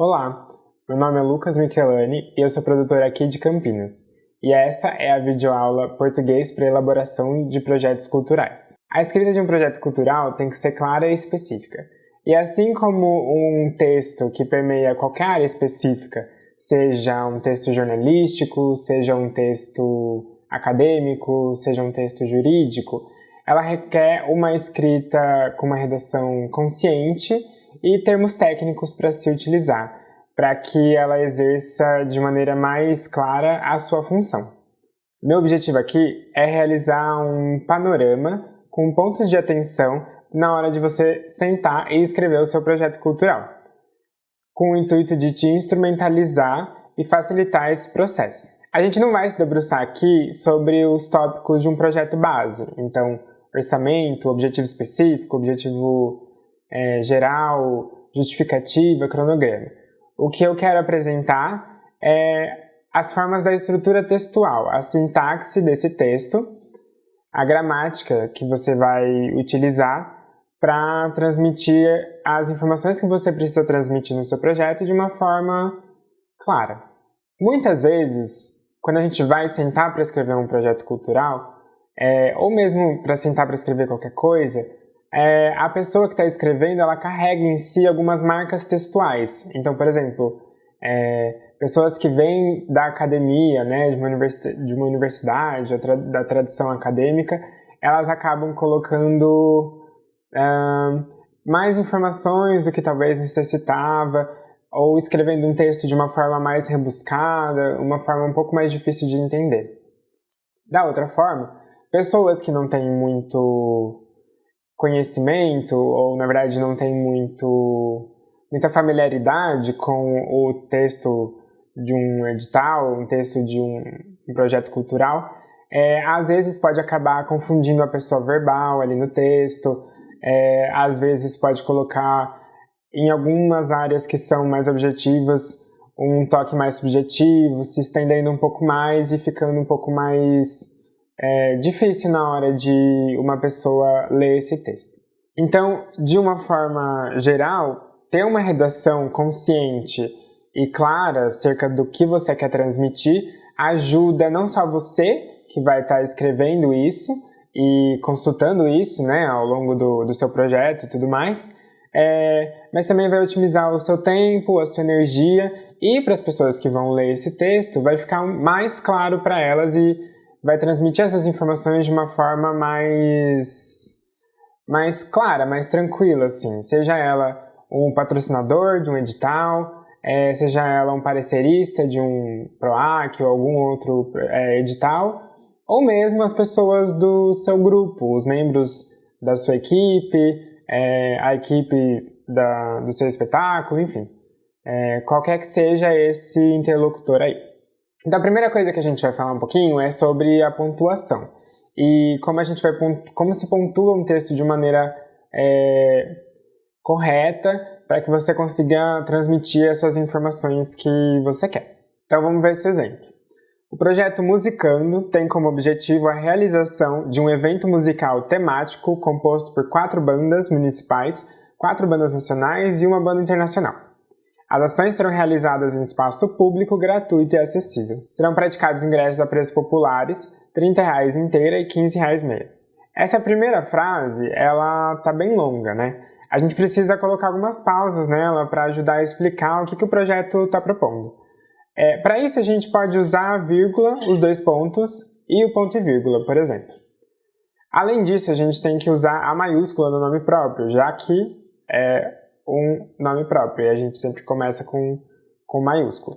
Olá, meu nome é Lucas Michelani e eu sou produtor aqui de Campinas. E essa é a videoaula Português para Elaboração de Projetos Culturais. A escrita de um projeto cultural tem que ser clara e específica. E assim como um texto que permeia qualquer área específica, seja um texto jornalístico, seja um texto acadêmico, seja um texto jurídico, ela requer uma escrita com uma redação consciente e termos técnicos para se utilizar, para que ela exerça de maneira mais clara a sua função. Meu objetivo aqui é realizar um panorama com pontos de atenção na hora de você sentar e escrever o seu projeto cultural, com o intuito de te instrumentalizar e facilitar esse processo. A gente não vai se debruçar aqui sobre os tópicos de um projeto base, então orçamento, objetivo específico, objetivo geral, justificativa, cronograma. O que eu quero apresentar é as formas da estrutura textual, a sintaxe desse texto, a gramática que você vai utilizar para transmitir as informações que você precisa transmitir no seu projeto de uma forma clara. Muitas vezes, quando a gente vai sentar para escrever um projeto cultural, ou mesmo para sentar para escrever qualquer coisa, a pessoa que está escrevendo, ela carrega em si algumas marcas textuais. Então, por exemplo, pessoas que vêm da academia, né, de uma universidade, da tradição acadêmica, elas acabam colocando mais informações do que talvez necessitava, ou escrevendo um texto de uma forma mais rebuscada, uma forma um pouco mais difícil de entender. Da outra forma, pessoas que não têm muito conhecimento, ou na verdade não têm muita familiaridade com o texto de um edital, um texto de um projeto cultural, às vezes pode acabar confundindo a pessoa verbal ali no texto, às vezes pode colocar em algumas áreas que são mais objetivas um toque mais subjetivo, se estendendo um pouco mais e ficando um pouco mais difícil na hora de uma pessoa ler esse texto. Então, de uma forma geral, ter uma redação consciente e clara acerca do que você quer transmitir ajuda não só você, que vai estar escrevendo isso e consultando isso, né, ao longo do seu projeto e tudo mais, mas também vai otimizar o seu tempo, a sua energia, e para as pessoas que vão ler esse texto vai ficar mais claro para elas e vai transmitir essas informações de uma forma mais clara, mais tranquila, assim. Seja ela um patrocinador de um edital, seja ela um parecerista de um PROAC ou algum outro edital, ou mesmo as pessoas do seu grupo, os membros da sua equipe, a equipe do seu espetáculo, enfim. Qualquer que seja esse interlocutor aí. Então a primeira coisa que a gente vai falar um pouquinho é sobre a pontuação e como se pontua um texto de maneira correta para que você consiga transmitir essas informações que você quer. Então vamos ver esse exemplo. O projeto Musicando tem como objetivo a realização de um evento musical temático composto por 4 bandas municipais, 4 bandas nacionais e uma banda internacional. As ações serão realizadas em espaço público, gratuito e acessível. Serão praticados ingressos a preços populares, R$ 30 inteira e R$ 15 meia. Essa primeira frase, ela tá bem longa, né? A gente precisa colocar algumas pausas nela para ajudar a explicar o que o projeto está propondo. Para isso, a gente pode usar a vírgula, os 2 pontos e o ponto e vírgula, por exemplo. Além disso, a gente tem que usar a maiúscula no nome próprio, já que um nome próprio, e a gente sempre começa com maiúsculo.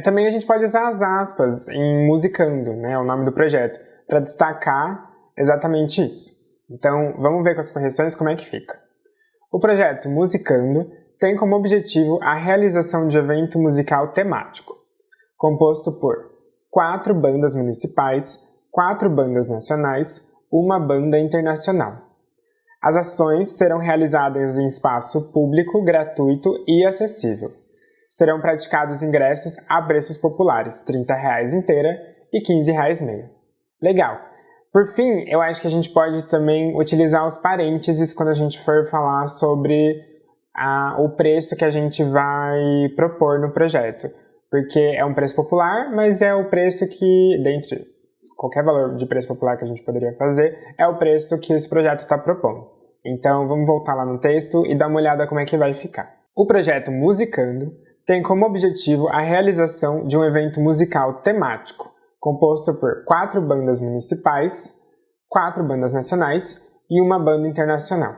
Também a gente pode usar as aspas em Musicando, né, o nome do projeto, para destacar exatamente isso. Então, vamos ver com as correções como é que fica. O projeto Musicando tem como objetivo a realização de evento musical temático, composto por 4 bandas municipais, 4 bandas nacionais, uma banda internacional. As ações serão realizadas em espaço público, gratuito e acessível. Serão praticados ingressos a preços populares, R$ 30 inteira e R$ 15 meia. Legal! Por fim, eu acho que a gente pode também utilizar os parênteses quando a gente for falar sobre o preço que a gente vai propor no projeto. Porque é um preço popular, mas é o preço que, dentre qualquer valor de preço popular que a gente poderia fazer, é o preço que esse projeto está propondo. Então vamos voltar lá no texto e dar uma olhada como é que vai ficar. O projeto Musicando tem como objetivo a realização de um evento musical temático, composto por 4 bandas municipais, 4 bandas nacionais e uma banda internacional.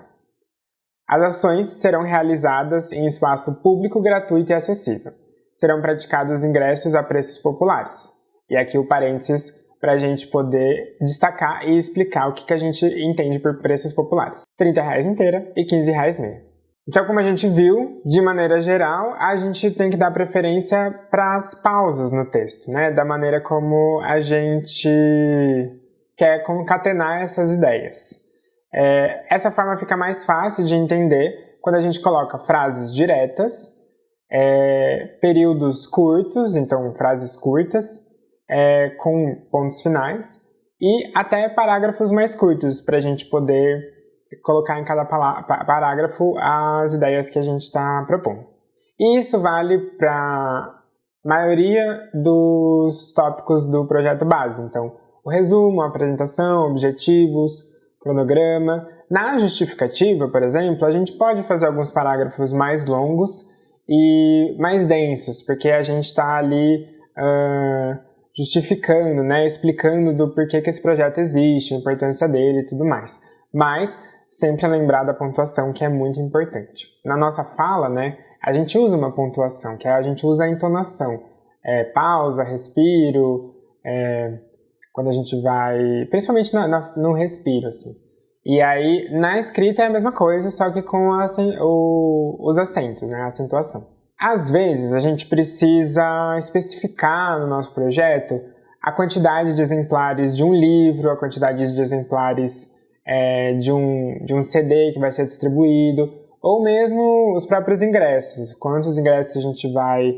As ações serão realizadas em espaço público, gratuito e acessível. Serão praticados ingressos a preços populares. E aqui o parênteses para a gente poder destacar e explicar o que a gente entende por preços populares. R$30 inteira e R$15 meia. Então, como a gente viu, de maneira geral, a gente tem que dar preferência para as pausas no texto, né? Da maneira como a gente quer concatenar essas ideias. Essa forma fica mais fácil de entender quando a gente coloca frases diretas, períodos curtos, então frases curtas, com pontos finais, e até parágrafos mais curtos, para a gente poder colocar em cada parágrafo as ideias que a gente está propondo. E isso vale para a maioria dos tópicos do projeto base. Então, o resumo, a apresentação, objetivos, cronograma. Na justificativa, por exemplo, a gente pode fazer alguns parágrafos mais longos e mais densos, porque a gente está ali justificando, né, explicando do porquê que esse projeto existe, a importância dele e tudo mais. Mas sempre lembrar da pontuação, que é muito importante. Na nossa fala, né, a gente usa uma pontuação, que a gente usa a entonação. Pausa, respiro, quando a gente vai... Principalmente no respiro, assim. E aí, na escrita é a mesma coisa, só que com os acentos, né, a acentuação. Às vezes, a gente precisa especificar no nosso projeto a quantidade de exemplares de um livro, a quantidade de exemplares de um CD que vai ser distribuído, ou mesmo os próprios ingressos. Quantos ingressos a gente vai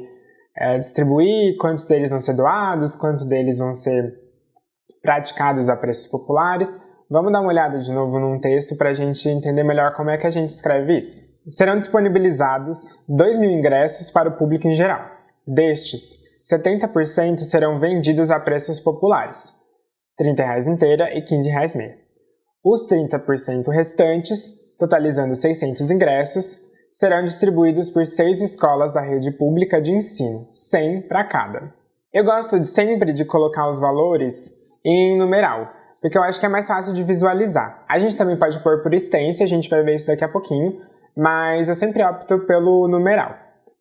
distribuir, quantos deles vão ser doados, quantos deles vão ser praticados a preços populares. Vamos dar uma olhada de novo num texto para a gente entender melhor como é que a gente escreve isso. Serão disponibilizados 2.000 ingressos para o público em geral. Destes, 70% serão vendidos a preços populares, R$30 inteira e R$15 meia. Os 30% restantes, totalizando 600 ingressos, serão distribuídos por 6 escolas da rede pública de ensino, 100 para cada. Eu gosto sempre de colocar os valores em numeral, porque eu acho que é mais fácil de visualizar. A gente também pode pôr por extenso, a gente vai ver isso daqui a pouquinho, mas eu sempre opto pelo numeral.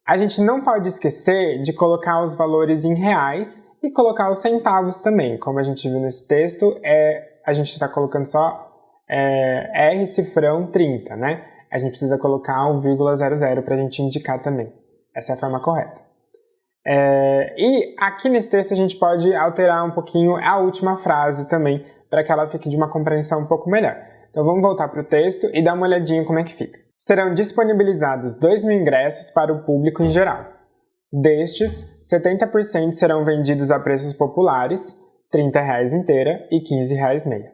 A gente não pode esquecer de colocar os valores em reais e colocar os centavos também. Como a gente viu nesse texto, a gente está colocando só R cifrão 30, né? A gente precisa colocar o 0,00 para a gente indicar também. Essa é a forma correta. E aqui nesse texto a gente pode alterar um pouquinho a última frase também, para que ela fique de uma compreensão um pouco melhor. Então vamos voltar para o texto e dar uma olhadinha como é que fica. Serão disponibilizados 2.000 ingressos para o público em geral. Destes, 70% serão vendidos a preços populares, R$30 inteira e R$15 meia.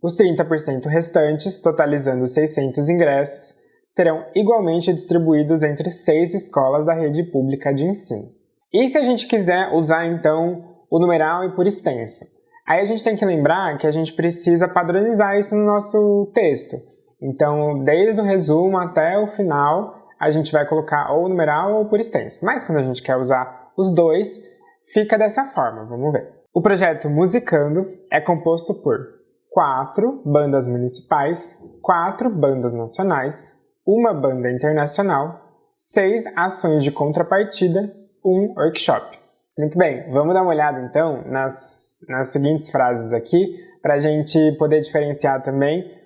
Os 30% restantes, totalizando 600 ingressos, serão igualmente distribuídos entre 6 escolas da rede pública de ensino. E se a gente quiser usar, então, o numeral e por extenso? Aí a gente tem que lembrar que a gente precisa padronizar isso no nosso texto. Então, desde o resumo até o final, a gente vai colocar ou numeral ou por extenso. Mas quando a gente quer usar os dois, fica dessa forma, vamos ver. O projeto Musicando é composto por 4 bandas municipais, 4 bandas nacionais, uma banda internacional, 6 ações de contrapartida, 1 workshop. Muito bem, vamos dar uma olhada então nas seguintes frases aqui, para a gente poder diferenciar também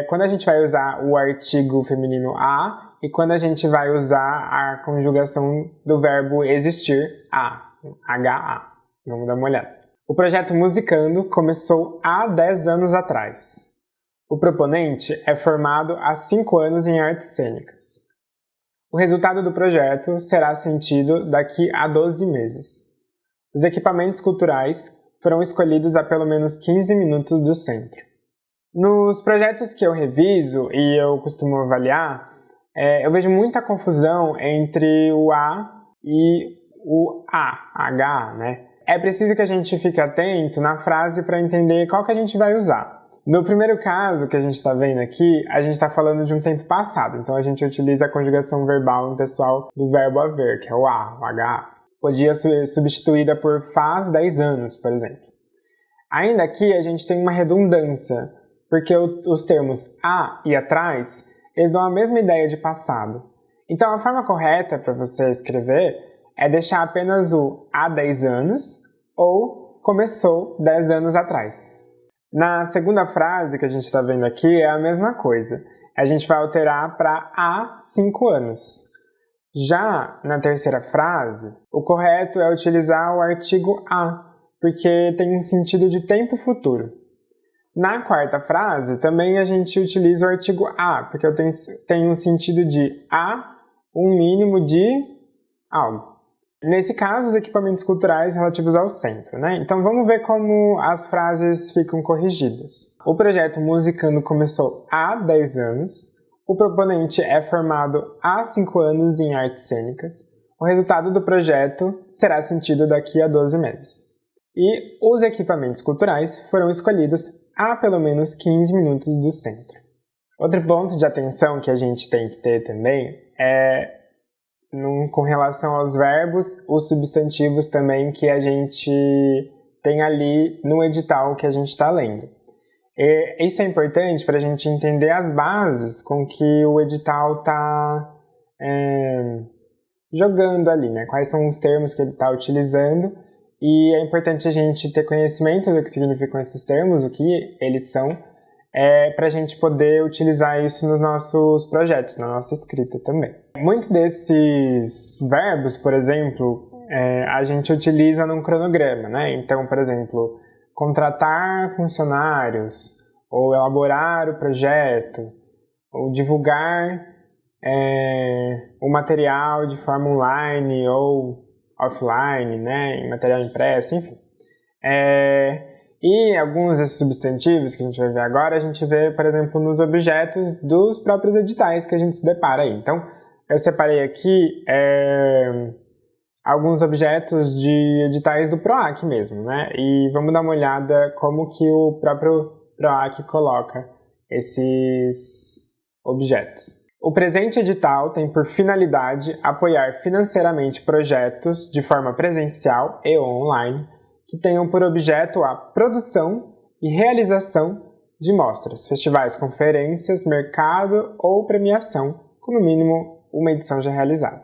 quando a gente vai usar o artigo feminino a e quando a gente vai usar a conjugação do verbo existir, HA. Vamos dar uma olhada. O projeto Musicando começou há 10 anos atrás. O proponente é formado há 5 anos em artes cênicas. O resultado do projeto será sentido daqui a 12 meses. Os equipamentos culturais foram escolhidos a pelo menos 15 minutos do centro. Nos projetos que eu reviso e eu costumo avaliar, Eu vejo muita confusão entre o A e o H, né? É preciso que a gente fique atento na frase para entender qual que a gente vai usar. No primeiro caso que a gente está vendo aqui, a gente está falando de um tempo passado, então a gente utiliza a conjugação verbal impessoal do verbo haver, que é o A, o H. Podia ser substituída por faz 10 anos, por exemplo. Ainda aqui a gente tem uma redundância, porque os termos a e atrás, eles dão a mesma ideia de passado. Então a forma correta para você escrever é deixar apenas o há 10 anos ou começou 10 anos atrás. Na segunda frase que a gente está vendo aqui é a mesma coisa. A gente vai alterar para há 5 anos. Já na terceira frase, o correto é utilizar o artigo a, porque tem um sentido de tempo futuro. Na quarta frase, também a gente utiliza o artigo a, porque tem um sentido de há um mínimo de algo. Nesse caso, os equipamentos culturais relativos ao centro, né? Então vamos ver como as frases ficam corrigidas. O projeto Musicando começou há 10 anos. O proponente é formado há 5 anos em artes cênicas. O resultado do projeto será sentido daqui a 12 meses. E os equipamentos culturais foram escolhidos há pelo menos 15 minutos do centro. Outro ponto de atenção que a gente tem que ter também é com relação aos verbos, os substantivos também que a gente tem ali no edital que a gente está lendo. Isso é importante para a gente entender as bases com que o edital está jogando ali, né? Quais são os termos que ele está utilizando, e é importante a gente ter conhecimento do que significam esses termos, o que eles são, para a gente poder utilizar isso nos nossos projetos, na nossa escrita também. Muitos desses verbos, por exemplo, a gente utiliza num cronograma, né? Então, por exemplo, contratar funcionários, ou elaborar o projeto, ou divulgar o material de forma online ou offline, né? Em material impresso, enfim. E alguns desses substantivos que a gente vai ver agora, a gente vê, por exemplo, nos objetos dos próprios editais que a gente se depara aí. Então, eu separei aqui alguns objetos de editais do PROAC mesmo, né? E vamos dar uma olhada como que o próprio PROAC coloca esses objetos. O presente edital tem por finalidade apoiar financeiramente projetos de forma presencial e online que tenham por objeto a produção e realização de mostras, festivais, conferências, mercado ou premiação, com no mínimo uma edição já realizada.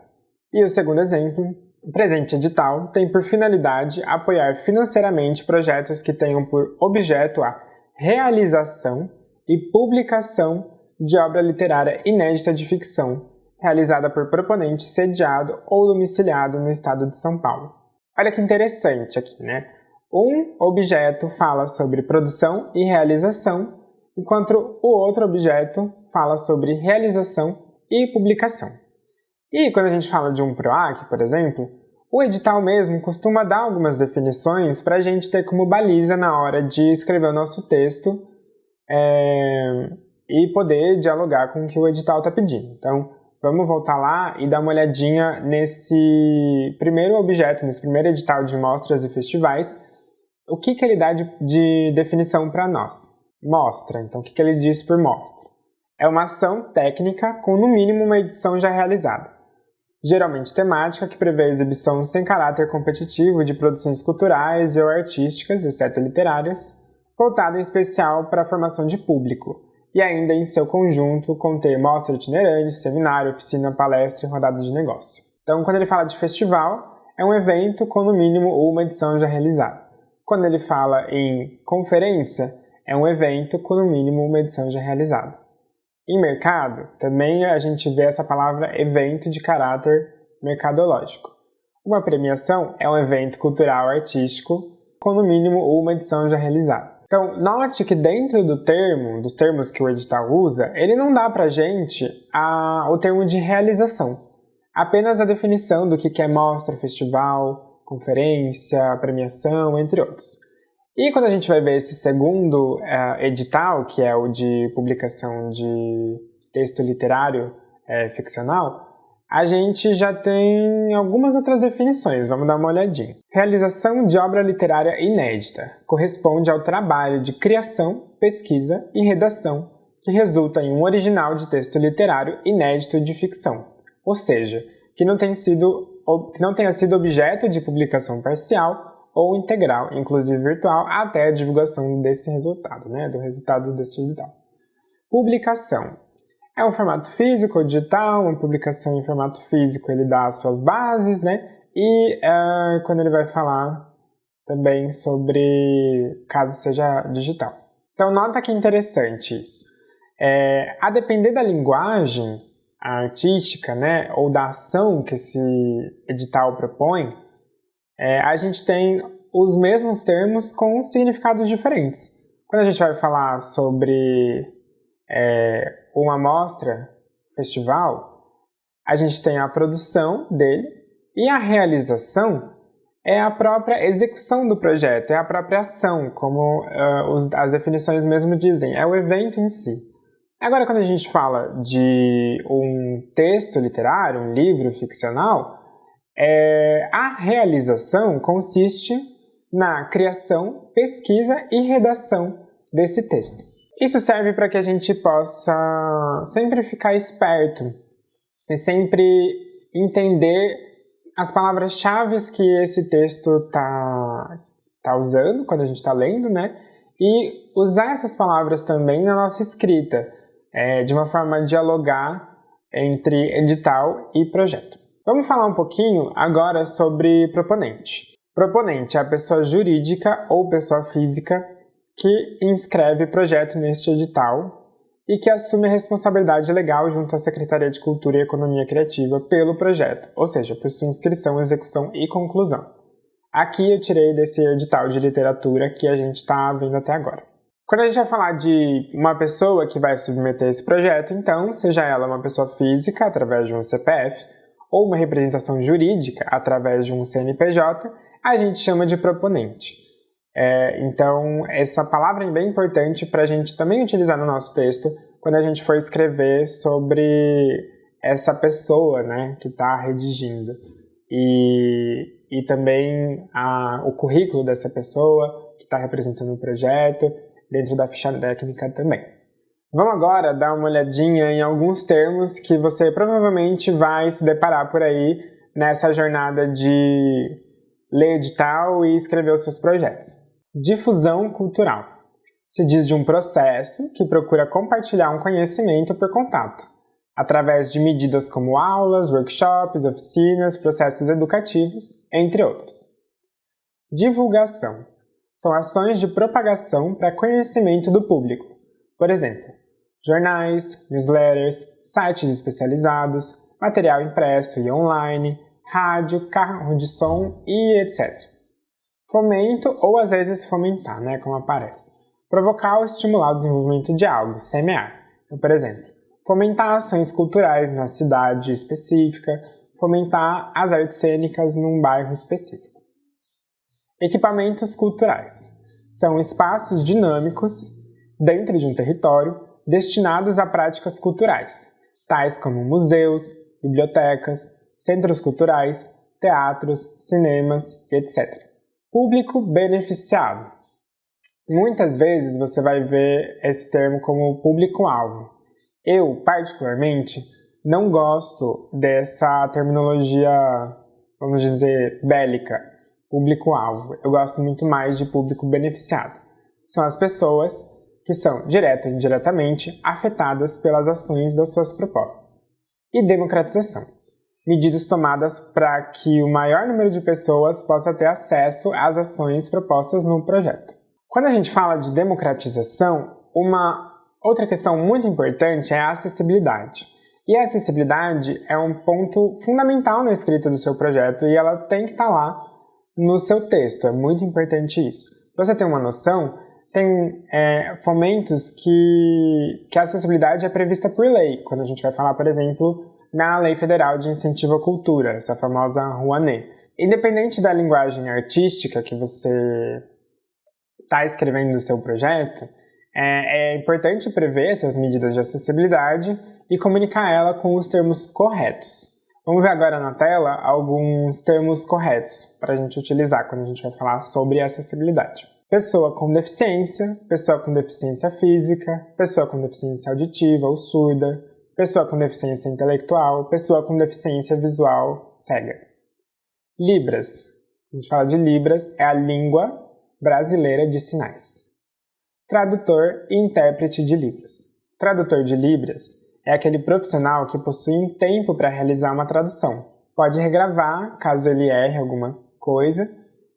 E o segundo exemplo, o presente edital tem por finalidade apoiar financeiramente projetos que tenham por objeto a realização e publicação de obra literária inédita de ficção, realizada por proponente sediado ou domiciliado no estado de São Paulo. Olha que interessante aqui, né? Um objeto fala sobre produção e realização, enquanto o outro objeto fala sobre realização e publicação. E quando a gente fala de um PROAC, por exemplo, o edital mesmo costuma dar algumas definições para a gente ter como baliza na hora de escrever o nosso texto e poder dialogar com o que o edital está pedindo. Então, vamos voltar lá e dar uma olhadinha nesse primeiro objeto, nesse primeiro edital de mostras e festivais. O que ele dá de definição para nós? Mostra. Então, o que ele diz por mostra? É uma ação técnica com, no mínimo, uma edição já realizada. Geralmente temática, que prevê a exibição sem caráter competitivo de produções culturais e ou artísticas, exceto literárias, voltada em especial para a formação de público, e ainda em seu conjunto conter mostra itinerante, seminário, oficina, palestra e rodada de negócio. Então, quando ele fala de festival, é um evento com, no mínimo, uma edição já realizada. Quando ele fala em conferência, é um evento com, no mínimo, uma edição já realizada. Em mercado, também a gente vê essa palavra evento de caráter mercadológico. Uma premiação é um evento cultural artístico com, no mínimo, uma edição já realizada. Então, note que dentro dos termos que o edital usa, ele não dá pra gente o termo de realização. Apenas a definição do que é mostra, festival, conferência, premiação, entre outros. E quando a gente vai ver esse segundo edital, que é o de publicação de texto literário ficcional, a gente já tem algumas outras definições, vamos dar uma olhadinha. Realização de obra literária inédita corresponde ao trabalho de criação, pesquisa e redação que resulta em um original de texto literário inédito de ficção, ou seja, que não tenha sido objeto de publicação parcial ou integral, inclusive virtual, até a divulgação desse resultado, do resultado desse edital. Publicação. É um formato físico ou digital, uma publicação em formato físico ele dá as suas bases, e quando ele vai falar também sobre caso seja digital. Então nota que interessante isso. A depender da linguagem artística, ou da ação que esse edital propõe, a gente tem os mesmos termos com significados diferentes. Quando a gente vai falar sobre uma mostra, festival, a gente tem a produção dele e a realização é a própria execução do projeto, é a própria ação, como as definições mesmo dizem, é o evento em si. Agora, quando a gente fala de um texto literário, um livro ficcional, a realização consiste na criação, pesquisa e redação desse texto. Isso serve para que a gente possa sempre ficar esperto e sempre entender as palavras-chave que esse texto tá usando quando a gente está lendo, e usar essas palavras também na nossa escrita, de uma forma a dialogar entre edital e projeto. Vamos falar um pouquinho agora sobre proponente. Proponente é a pessoa jurídica ou pessoa física que inscreve projeto neste edital e que assume a responsabilidade legal junto à Secretaria de Cultura e Economia Criativa pelo projeto, ou seja, por sua inscrição, execução e conclusão. Aqui eu tirei desse edital de literatura que a gente está vendo até agora. Quando a gente vai falar de uma pessoa que vai submeter esse projeto, então, seja ela uma pessoa física, através de um CPF, ou uma representação jurídica, através de um CNPJ, a gente chama de proponente. Então, essa palavra é bem importante para a gente também utilizar no nosso texto quando a gente for escrever sobre essa pessoa que está redigindo. E também o currículo dessa pessoa que está representando o projeto, dentro da ficha técnica também. Vamos agora dar uma olhadinha em alguns termos que você provavelmente vai se deparar por aí nessa jornada de ler edital e escrever os seus projetos. Difusão cultural. Se diz de um processo que procura compartilhar um conhecimento por contato, através de medidas como aulas, workshops, oficinas, processos educativos, entre outros. Divulgação. São ações de propagação para conhecimento do público. Por exemplo, jornais, newsletters, sites especializados, material impresso e online, rádio, carro de som e etc. Fomento ou às vezes fomentar, como aparece. Provocar ou estimular o desenvolvimento de algo, semear. Então, por exemplo, fomentar ações culturais na cidade específica, fomentar as artes cênicas num bairro específico. Equipamentos culturais. São espaços dinâmicos dentro de um território destinados a práticas culturais, tais como museus, bibliotecas, centros culturais, teatros, cinemas, etc. Público beneficiado. Muitas vezes você vai ver esse termo como público-alvo. Eu, particularmente, não gosto dessa terminologia, vamos dizer, bélica, público-alvo. Eu gosto muito mais de público beneficiado. São as pessoas que são, direta ou indiretamente, afetadas pelas ações das suas propostas. E democratização. Medidas tomadas para que o maior número de pessoas possa ter acesso às ações propostas no projeto. Quando a gente fala de democratização, uma outra questão muito importante é a acessibilidade. E a acessibilidade é um ponto fundamental na escrita do seu projeto e ela tem que estar lá no seu texto, é muito importante isso. Para você ter uma noção, tem fomentos que a acessibilidade é prevista por lei, quando a gente vai falar, por exemplo, na Lei Federal de Incentivo à Cultura, essa famosa Rouanet. Independente da linguagem artística que você está escrevendo no seu projeto, é importante prever essas medidas de acessibilidade e comunicar ela com os termos corretos. Vamos ver agora na tela alguns termos corretos para a gente utilizar quando a gente vai falar sobre acessibilidade. Pessoa com deficiência física, pessoa com deficiência auditiva ou surda, pessoa com deficiência intelectual, pessoa com deficiência visual cega. Libras. A gente fala de Libras, é a língua brasileira de sinais. Tradutor e intérprete de Libras. Tradutor de Libras é aquele profissional que possui um tempo para realizar uma tradução. Pode regravar, caso ele erre alguma coisa.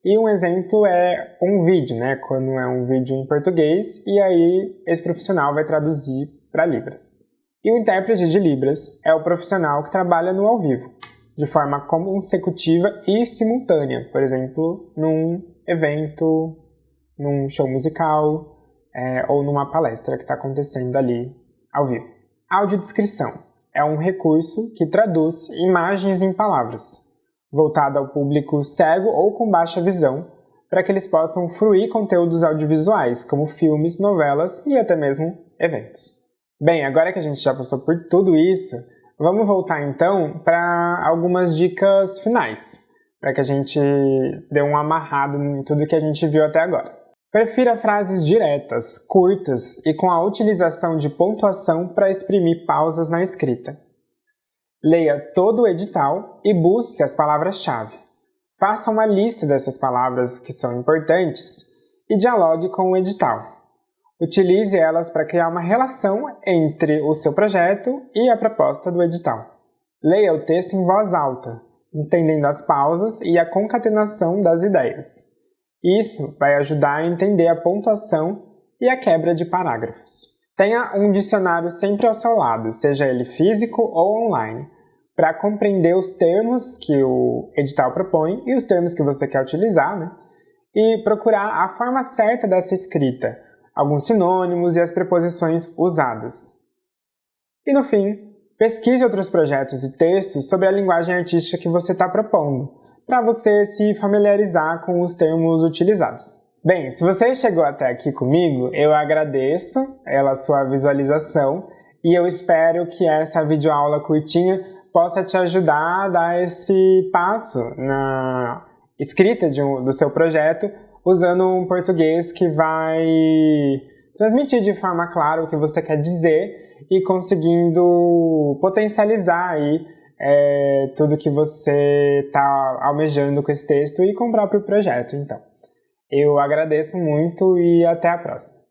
E um exemplo é um vídeo, né? Quando é um vídeo em português, e aí esse profissional vai traduzir para Libras. E o intérprete de Libras é o profissional que trabalha no ao vivo, de forma consecutiva e simultânea, por exemplo, num evento, num show musical ou numa palestra que está acontecendo ali ao vivo. Audiodescrição é um recurso que traduz imagens em palavras, voltado ao público cego ou com baixa visão, para que eles possam fruir conteúdos audiovisuais, como filmes, novelas e até mesmo eventos. Bem, agora que a gente já passou por tudo isso, vamos voltar então para algumas dicas finais, para que a gente dê um amarrado em tudo que a gente viu até agora. Prefira frases diretas, curtas e com a utilização de pontuação para exprimir pausas na escrita. Leia todo o edital e busque as palavras-chave. Faça uma lista dessas palavras que são importantes e dialogue com o edital. Utilize elas para criar uma relação entre o seu projeto e a proposta do edital. Leia o texto em voz alta, entendendo as pausas e a concatenação das ideias. Isso vai ajudar a entender a pontuação e a quebra de parágrafos. Tenha um dicionário sempre ao seu lado, seja ele físico ou online, para compreender os termos que o edital propõe e os termos que você quer utilizar, né? E procurar a forma certa dessa escrita, alguns sinônimos e as preposições usadas. E no fim, pesquise outros projetos e textos sobre a linguagem artística que você está propondo, para você se familiarizar com os termos utilizados. Bem, se você chegou até aqui comigo, eu agradeço pela sua visualização e eu espero que essa videoaula curtinha possa te ajudar a dar esse passo na escrita do seu projeto usando um português que vai transmitir de forma clara o que você quer dizer e conseguindo potencializar aí tudo que você está almejando com esse texto e com o próprio projeto, então. Eu agradeço muito e até a próxima.